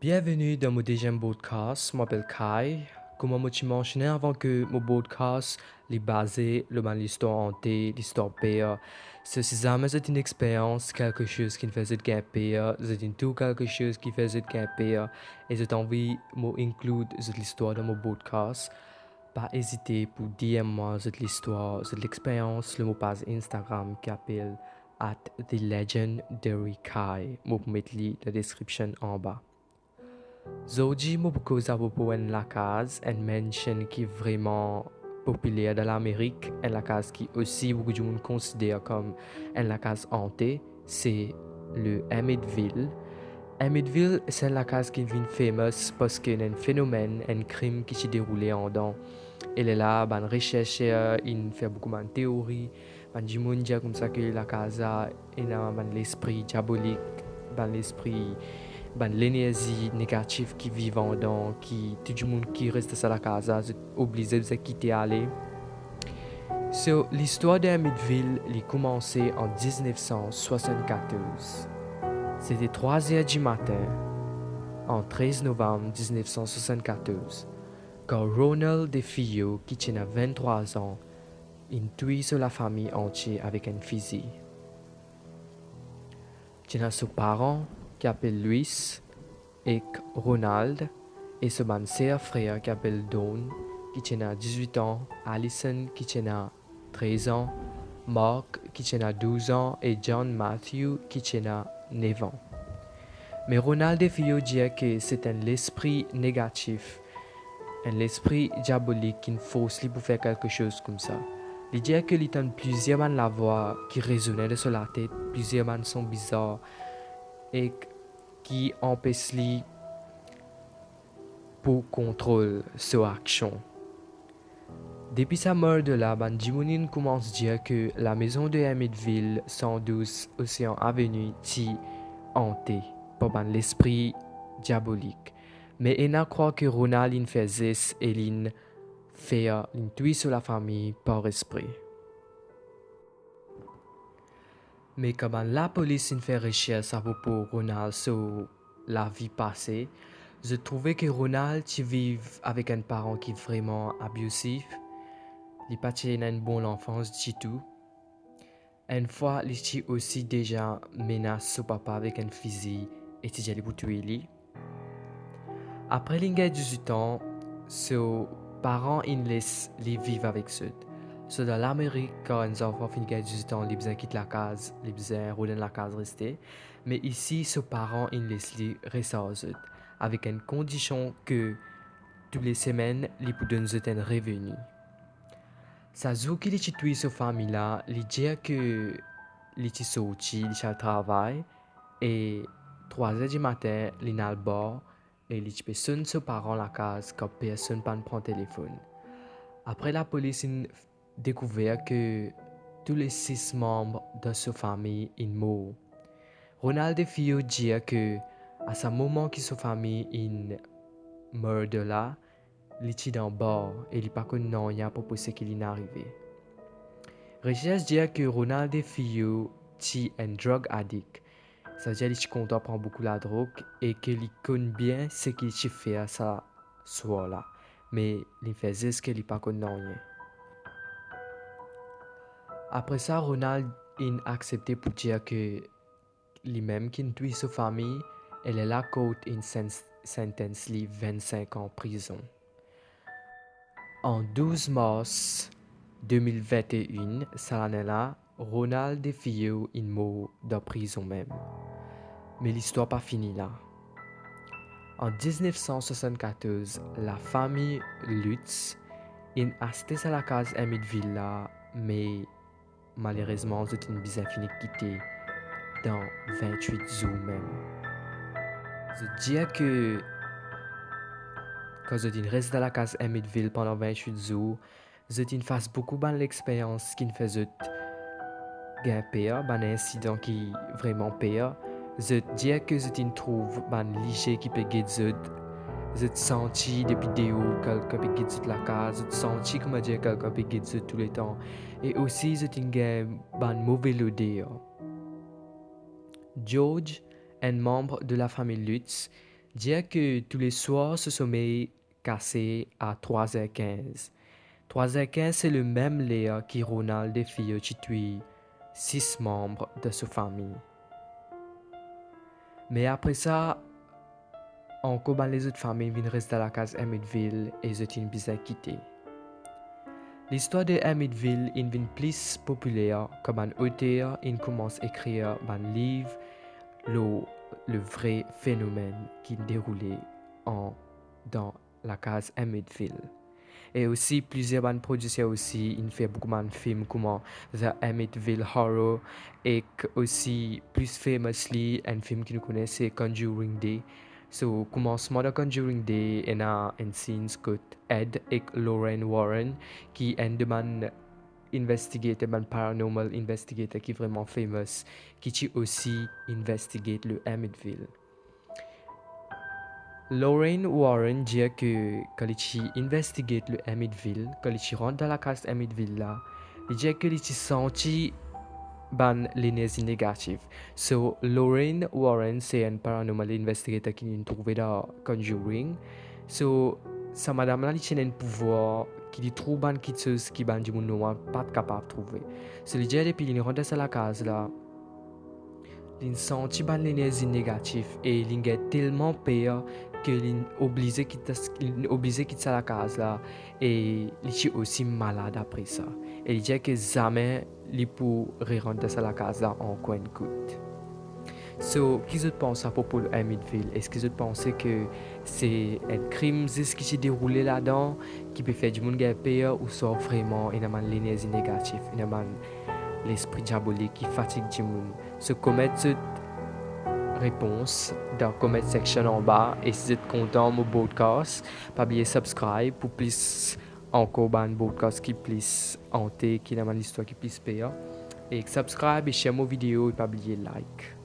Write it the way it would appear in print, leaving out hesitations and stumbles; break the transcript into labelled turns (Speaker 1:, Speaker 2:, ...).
Speaker 1: Bienvenue dans mon deuxième podcast. Je m'appelle Kai. Comme je t'ai mentionné avant que mon podcast est basé sur l'histoire hantée, l'histoire pire. C'est jamais une expérience, quelque chose qui me faisait gagner pire. C'est tout quelque chose qui faisait gagner pire. Et j'ai envie d'inclure cette histoire dans mon podcast. Pas hésiter pour dire moi cette histoire, cette expérience, le mot passe Instagram qui appelle at the legendary Kai. Je vais mettre la description en bas. Zoji Mobukoza Popoen la case, une mansion qui est vraiment populaire dans l'Amérique, et la case qui aussi beaucoup de monde considère comme la case hantée, c'est le Amityville. Amityville, c'est la case qui devient fameuse parce qu'il y a un phénomène, un crime qui s'est déroulé en dedans. Elle est là, ben recherche, il fait beaucoup de théories, ben du monde dit comme ça que la casa, il a l'esprit diabolique, ben l'esprit l'énergie négative qui vit dans qui tout le monde qui reste à la casa est obligé de se quitter aller. L'histoire de Amityville a commencé en 1974. C'était 3 heures du matin, en 13 novembre 1974, quand Ronald DeFeo, qui tenait 23 ans, a tué sur la famille entière avec un fusil. Il a ses parents qui s'appellent Luis et Ronald et son frère qui s'appelle Dawn qui a 18 ans, Allison qui a 13 ans, Mark qui a 12 ans et John Matthew qui a 9 ans. Mais Ronald et Fio dit que c'est un esprit négatif, un esprit diabolique qui force pour faire quelque chose comme ça. Il dit que il y a plusieurs man la voix qui résonnait sur la tête, plusieurs man sont bizarres et qui empêchent lui pour contrôler son action. Depuis sa mort de là, Jimonin commence à dire que la maison de Amityville 112 Océan Avenue est hantée par l'esprit diabolique. Mais il croit que Ronald faisait et il fait une tuer sur la famille par esprit. Mais quand la police fait recherche à propos de Ronald sur la vie passée, je trouvais que Ronald vit avec un parent qui est vraiment abusif. Il n'a pas une bonne enfance du tout. Une fois, il a aussi déjà menacé son papa avec un fusil et il a tué lui. Après il a 18 ans, ses parents laissent lui vivre avec eux. Dans l'Amérique, quand un enfant finit 18 ans, il besoin quitter la case, il besoin rouler dans la case rester. Mais ici, ses parents laissent lui rester avec eux, avec une condition que toutes les semaines, il peut donner un revenu. Ça joue qu'il a tué sa famille là, il dit que il est sorti, il a travail et 3 heures du matin, il est à bord et il peut sonner ses parents la case quand personne ne prend le téléphone. Après la police a découvert que tous les 6 membres de sa famille sont morts. Ronald DeFeo dit que à ce moment que sa famille est morte de là, il est dans le bord et il n'a pas connu rien pour ce qu'il est arrivé. Recherche dit que Ronald DeFeo est un drug addict. Ça veut dire qu'il est content de prendre beaucoup de drogue et qu'il connaît bien ce qu'il fait à ce soir-là. Mais il faisait ce qu'il n'a pas connu rien. Après ça, Ronald a accepté pour dire que lui-même qui a tué sa famille, elle est là contre une sentence de 25 ans en prison. En 12 mars 2021, cette année-là, Ronald DeFeo est mort dans la prison même. Mais l'histoire n'est pas finie là. En 1974, la famille Lutz est acheté à la case Amityville là, mais malheureusement, c'est une bizarre fini quittée dans 28 jours même. Je dis que quand je reste dans la case Amityville pendant 28 jours, je fasse beaucoup de l'expérience qui me faisait pire, un incident qui est vraiment pire. Je dis que je trouve un léger qui peut guider. Je senti des vidéos quelqu'un peut guider la case, je senti comment dire quelqu'un peut guider tout le temps. Et aussi je un mauvais odeur. George, un membre de la famille Lutz, Dire que tous les soirs, ce sommeil cassé à 3h15. 3h15, c'est le même Léa qui Ronald et fille qui tue 6 membres de sa famille. Mais après ça, encore les autres familles viennent rester à la case Amityville et ils ont besoin de quitter. L'histoire de Amityville devient plus populaire comme un auteur commence à écrire un livre, le vrai phénomène qui déroulait dans la case Amityville. Et aussi, plusieurs bandes producteurs aussi, ils font beaucoup de films comme The Amityville Horror et aussi, plus famously, un film que nous connaissons, c'est Conjuring Day. So, commencement de Conjuring Day, il y a une scène que Ed et Lorraine Warren, qui est un investigator, un paranormal investigator qui est vraiment famous, qui aussi investigate le Amityville. Lorraine Warren dit que quand il investigate le Amityville, quand il rentre dans la case Amityville là, il dit que il senti l'énergie négative. So Lorraine Warren c'est un paranormal investigator qui nous trouvé dans Conjuring. So sa madame là il a un pouvoir qui trouve quelque chose qui du monde noir pas capable de trouver. So il dit depuis il rentre dans la case là, il senti l'énergie négative et il a tellement peur que obligé quitter la case là et il est aussi malade après ça et il dit que jamais il peut rentrer dans la case là en coin coûte. So, qu'est-ce que tu penses à propos de Amityville? Est-ce que tu penses que c'est un crime qui s'est déroulé là-dedans qui peut faire du monde gagner peur ou soit vraiment l'énergie négative, l'esprit diabolique qui fatigue du monde? Se commettre cette réponse dans la comment section en bas et si vous êtes content de mon podcast, pas oublier subscribe pour plus encore un podcast qui plus hanté, qui n'a pas l'histoire qui plus payant et subscribe et share mon vidéo et pas oublier like.